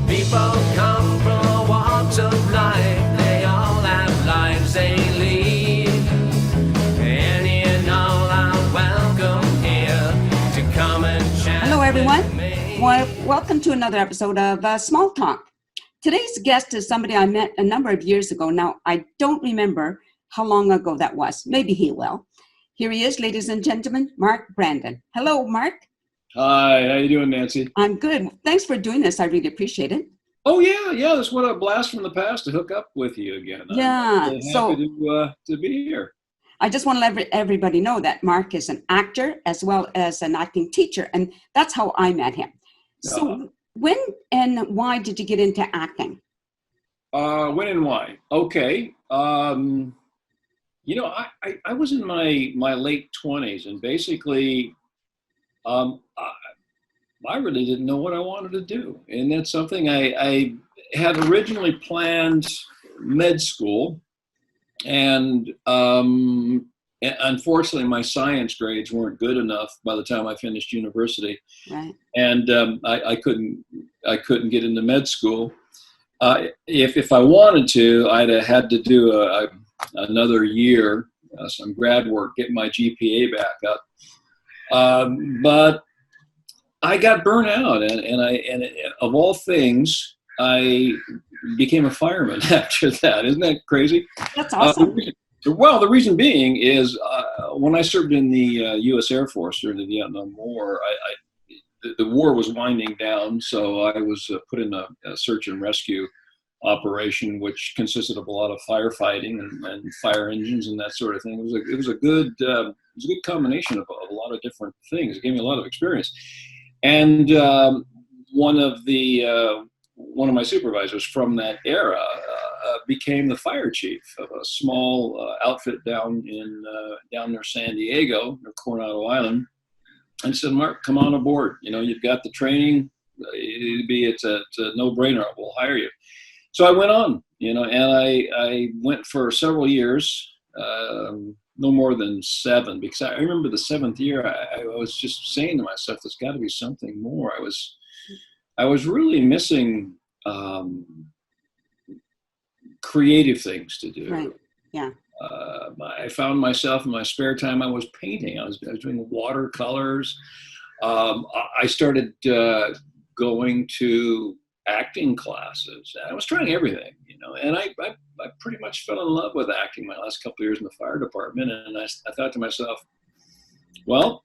People come from all walks of life. They all have lives they lead. Any and all are welcome here to come and chat. Hello, everyone. with me. Welcome to another episode of Small Talk. Today's guest is somebody I met a number of years ago. Now, I don't remember how long ago that was. Maybe he will. Here he is, ladies and gentlemen, Mark Brandon. Hello, Mark. Hi, how you doing, Nancy? I'm good. Thanks for doing this. I really appreciate it. Oh yeah, that's what a blast from the past to hook up with you again. Yeah, I'm really so- happy to be here. I just want to let everybody know that Mark is an actor as well as an acting teacher, and that's how I met him. So when and why did you get into acting? When and why? Okay. I was in my late 20s, and basically, I really didn't know what I wanted to do, and that's something I had originally planned med school, and unfortunately my science grades weren't good enough by the time I finished university, Right. and I couldn't get into med school. If I wanted to, I'd have had to do another year, some grad work, get my GPA back up, but I got burnt out, and of all things, I became a fireman after that. Isn't that crazy? That's awesome. The reason being is when I served in the U.S. Air Force during the Vietnam War, the war was winding down, so I was put in a search and rescue operation, which consisted of a lot of firefighting and fire engines and that sort of thing. It was a good combination of a lot of different things. It gave me a lot of experience. And one of my supervisors from that era became the fire chief of a small outfit down near San Diego, near Coronado Island, and said, "Mark, come on aboard. You've got the training. It's a no-brainer. We'll hire you." So I went on, and I went for several years. No more than 7, because I remember the 7th year, I was just saying to myself, there's got to be something more. I was really missing creative things to do. Right. Yeah. I found myself in my spare time, I was painting. I was doing watercolors. I started going to acting classes. I was trying everything, and I pretty much fell in love with acting my last couple of years in the fire department. And I thought to myself, well,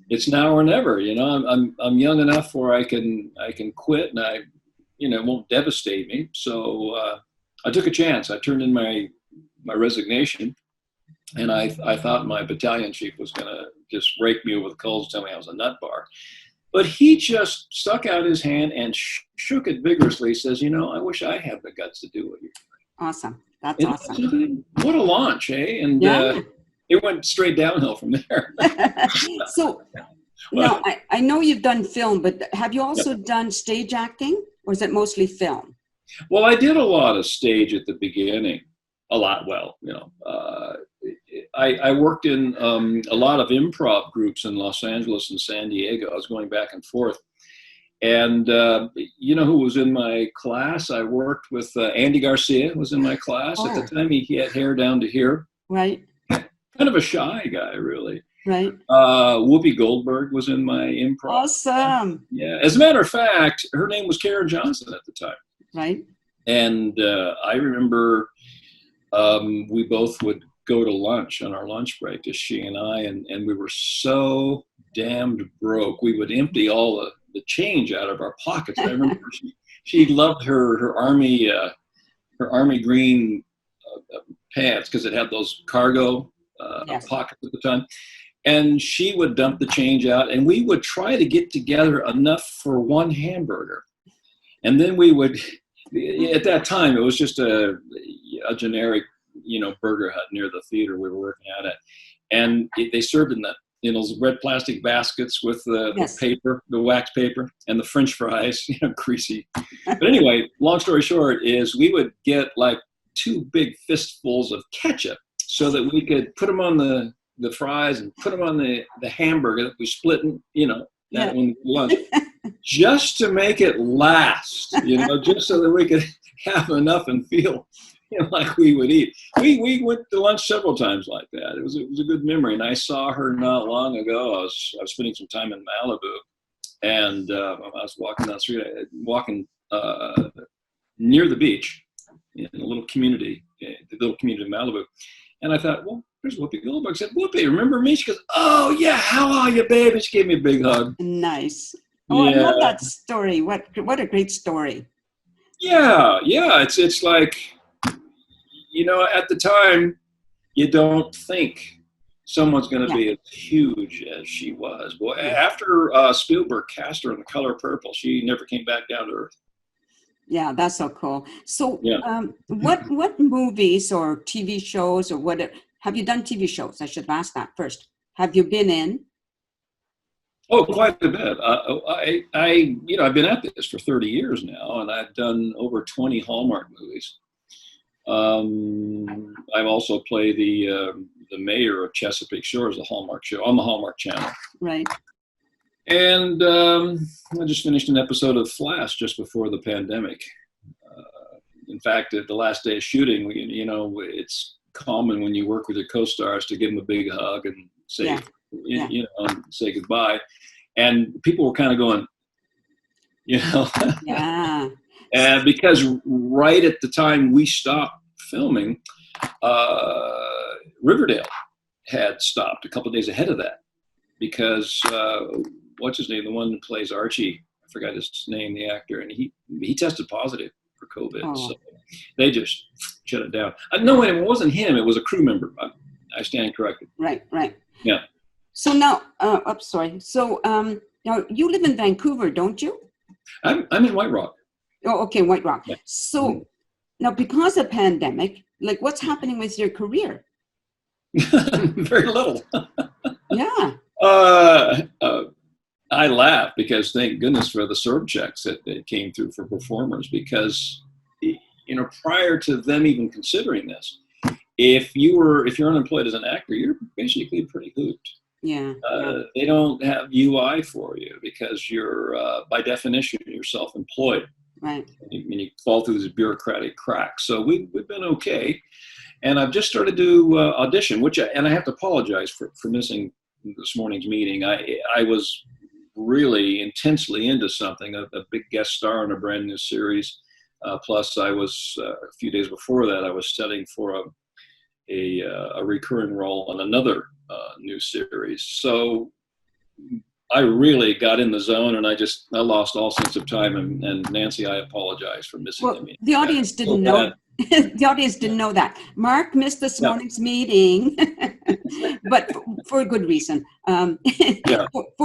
it's now or never. I'm young enough where I can quit, and it won't devastate me. So I took a chance. I turned in my resignation, and I thought my battalion chief was going to just rake me with coals, tell me I was a nut bar. But he just stuck out his hand and shook it vigorously. He says, I wish I had the guts to do what you're doing. Awesome. That's awesome. What a launch, eh? And it went straight downhill from there. So now I know you've done film, but have you also done stage acting, or is it mostly film? Well, I did a lot of stage at the beginning. A lot. I worked in a lot of improv groups in Los Angeles and San Diego. I was going back and forth. And who was in my class? I worked with Andy Garcia was in my class. At the time, he had hair down to here. Right. Kind of a shy guy, really. Right. Whoopi Goldberg was in my improv. Awesome. Yeah. As a matter of fact, her name was Karen Johnson at the time. Right. And I remember we both would go to lunch on our lunch break, just she and I, and we were so damned broke. We would empty all the change out of our pockets. I remember she loved her army green pants because it had those cargo pockets at the time. And she would dump the change out, and we would try to get together enough for one hamburger. And then we would, at that time, it was just a generic, Burger Hut near the theater we were working out at. And they served in those red plastic baskets with the paper, the wax paper, and the French fries, greasy. But anyway, long story short is we would get like 2 big fistfuls of ketchup so that we could put them on the fries and put them on the hamburger that we split, when lunch. just to make it last, just so that we could have enough and feel like we would eat. We went to lunch several times like that. It was a good memory. And I saw her not long ago. I was spending some time in Malibu, and I was walking down the street, near the beach in a little community, the little community of Malibu. And I thought, well, there's Whoopi Goldberg. I said, Whoopi, remember me? She goes, oh, yeah, how are you, baby? She gave me a big hug. Nice. Oh, yeah. I love that story. What a great story. Yeah. It's like, at the time, you don't think someone's going to be as huge as she was. Well, after Spielberg cast her in The Color Purple, she never came back down to earth. Yeah, that's so cool. So what movies or TV shows or what have you done TV shows? I should ask that first. Have you been in? Oh, quite a bit. I've been at this for 30 years now, and I've done over 20 Hallmark movies. I've also played the mayor of Chesapeake Shores, the Hallmark show on the Hallmark Channel. Right. And I just finished an episode of Flash just before the pandemic. In fact, at the last day of shooting, it's common when you work with your co-stars to give them a big hug and say, say goodbye. And people were kind of going, Yeah. And because right at the time we stopped filming, Riverdale had stopped a couple of days ahead of that because what's his name? The one that plays Archie, I forgot his name, the actor, and he tested positive for COVID. Oh. So they just shut it down. No, it wasn't him. It was a crew member. I stand corrected. Right. Yeah. So now, sorry. So now you live in Vancouver, don't you? I'm in White Rock. Oh, okay, White Rock. Yeah. So now, because of pandemic, like what's happening with your career? Very little. Yeah. I laugh because thank goodness for the CERB checks that came through for performers because, prior to them even considering this, if you're unemployed as an actor, you're basically pretty hooped. Yeah. They don't have UI for you because you're, by definition, you're self-employed. Right. And you fall through these bureaucratic cracks. So we've been okay. And I've just started to audition, and I have to apologize for missing this morning's meeting. I was really intensely into something, a big guest star in a brand new series. Plus, I was a few days before that, I was studying for a recurring role on another new series. So I really got in the zone, and I lost all sense of time. And Nancy, I apologize for missing the meeting. The audience didn't know. The audience didn't know that Mark missed this morning's meeting, but for a good reason. For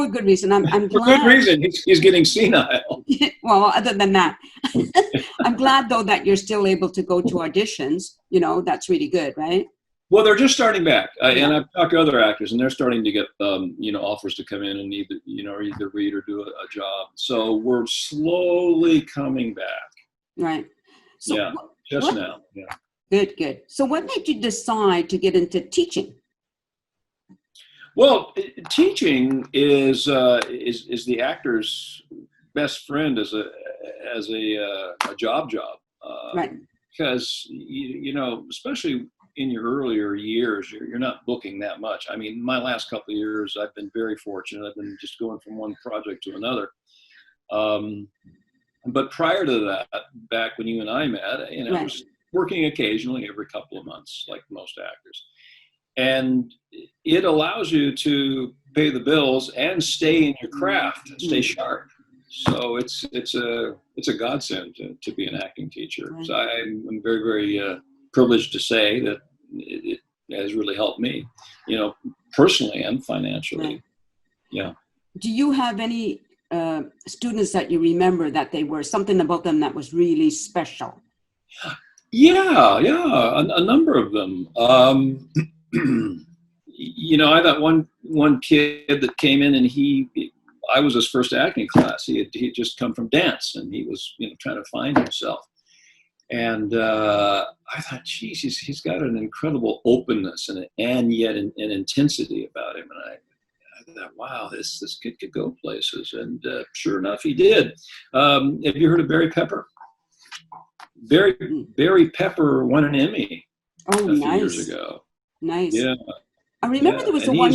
a good reason. I'm glad. For good reason. He's getting senile. Well, other than that, I'm glad though that you're still able to go to auditions. That's really good, right? Well, they're just starting back, and I've talked to other actors, and they're starting to get offers to come in and either read or do a job. So we're slowly coming back. Right. So now. Yeah. Good. So what made you decide to get into teaching? Well, teaching is the actor's best friend as a job. Right. Because especially in your earlier years, you're not booking that much. I mean, my last couple of years, I've been very fortunate. I've been just going from one project to another. But prior to that, back when you and I met, I was working occasionally every couple of months, like most actors. And it allows you to pay the bills and stay in your craft, stay sharp. So it's a godsend to be an acting teacher. Right. So I'm very, very privileged to say that it has really helped me, personally and financially. Right. Yeah. Do you have any students that you remember that they were something about them that was really special? Yeah, a number of them. I got one kid that came in, and I was his first acting class. He had just come from dance, and he was trying to find himself. And I thought, geez, he's got an incredible openness and yet an intensity about him. And I thought, wow, this kid could go places. And sure enough, he did. Have you heard of Barry Pepper? Barry Pepper won an Emmy a few years ago. Nice. Yeah. I remember there was and one.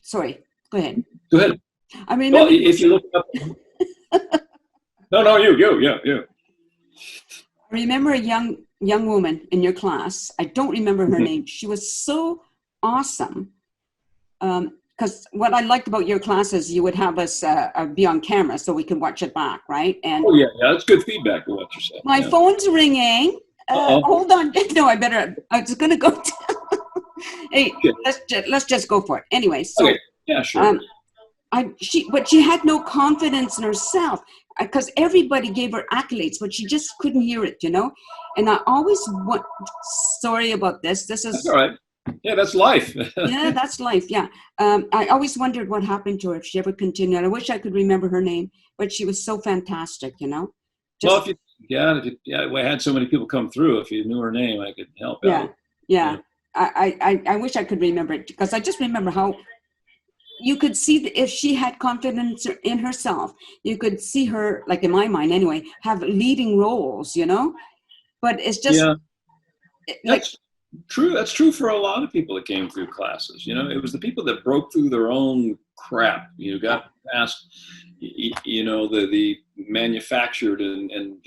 Sorry, go ahead. Go ahead. I remember. Well, if you look up. No, you. I remember a young woman in your class. I don't remember her name. She was so awesome. Because what I liked about your class is you would have us be on camera so we could watch it back, right? And yeah, that's good feedback to what you said. My phone's ringing. Hold on. No, I was going to go. Hey, let's just go for it. Anyway, so okay. Yeah, sure. But she had no confidence in herself because everybody gave her accolades, but she just couldn't hear it, And I always sorry about this. This is that's all right. Yeah, that's life. Yeah, that's life. Yeah. I always wondered what happened to her if she ever continued. I wish I could remember her name, but she was so fantastic, Well, if I had so many people come through. If you knew her name, I could help out. Yeah. I wish I could remember it because I just remember how you could see that if she had confidence in herself, you could see her, like in my mind anyway, have leading roles, But it's just that's true. That's true for a lot of people that came through classes. It was the people that broke through their own crap. Got past, the manufactured and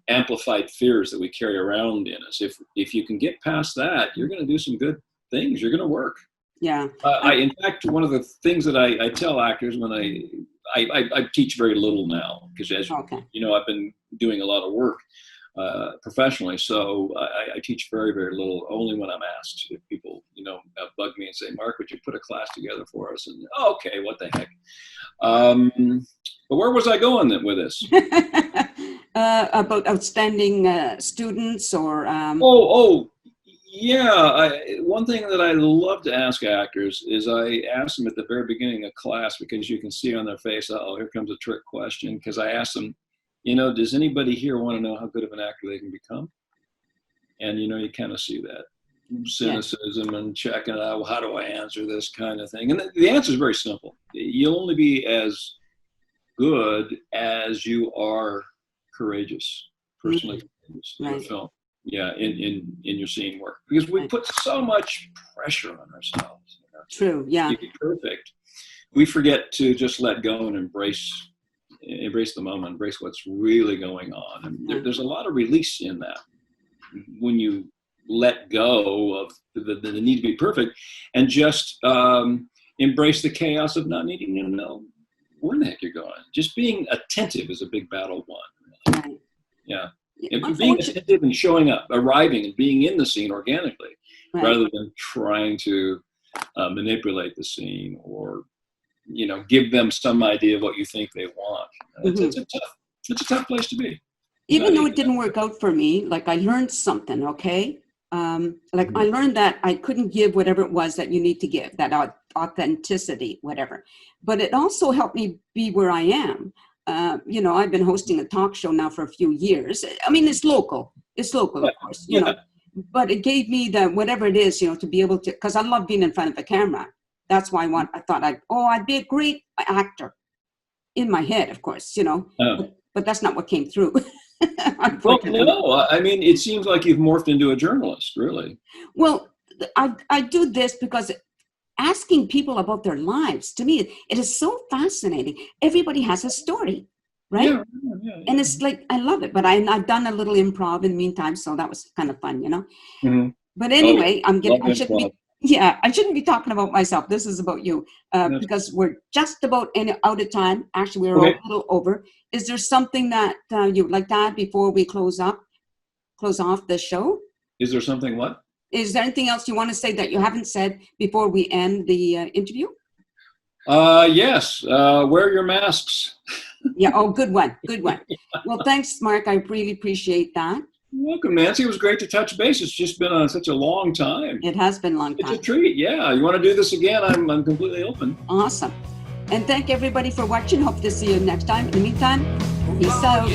amplified fears that we carry around in us. If you can get past that, you're going to do some good things. You're going to work. Yeah. In fact, one of the things that I tell actors when I teach very little now because as I've been doing a lot of work professionally, so I teach very, very little, only when I'm asked. If people, bug me and say, Mark, would you put a class together for us? And okay, what the heck? But where was I going with this? About outstanding students or yeah. One thing that I love to ask actors is I ask them at the very beginning of class, because you can see on their face, here comes a trick question, because I ask them, does anybody here want to know how good of an actor they can become? And, you kind of see that cynicism and checking out, well, how do I answer this kind of thing? And the answer is very simple. You'll only be as good as you are courageous, personally courageous in a film. Yeah, in your scene work. Because we put so much pressure on ourselves. True, yeah. To be perfect. We forget to just let go and embrace the moment, embrace what's really going on. And there's a lot of release in that when you let go of the need to be perfect and just embrace the chaos of not needing to know where the heck you're going. Just being attentive is a big battle won. Really. Right. Yeah. And being attentive and showing up, arriving and being in the scene organically, rather than trying to manipulate the scene or, give them some idea of what you think they want. It's a tough place to be. Even though it didn't work out for me, like I learned something, okay? I learned that I couldn't give whatever it was that you need to give, that authenticity, whatever. But it also helped me be where I am. I've been hosting a talk show now for a few years. I mean, it's local, of course, but it gave me the, whatever it is, to be able to, because I love being in front of the camera. That's why I thought I'd be a great actor in my head, of course, but that's not what came through. Well, no, I mean, it seems like you've morphed into a journalist, really. Well, I do this because asking people about their lives, to me, it is so fascinating. Everybody has a story, right? Yeah. And it's like, I love it, but I've done a little improv in the meantime, so that was kind of fun, Mm-hmm. But anyway, I shouldn't be talking about myself. This is about you, because we're just about out of time. Actually, we're a little over. Is there something that you would like to add before we close off the show? Is there something what? Is there anything else you want to say that you haven't said before we end the interview? Yes. Wear your masks. Yeah. Oh, good one. Good one. Well, thanks, Mark. I really appreciate that. You're welcome, Nancy. It was great to touch base. It's just been such a long time. It has been a long time. It's a treat. Yeah. You want to do this again? I'm completely open. Awesome. And thank everybody for watching. Hope to see you next time. In the meantime, peace out.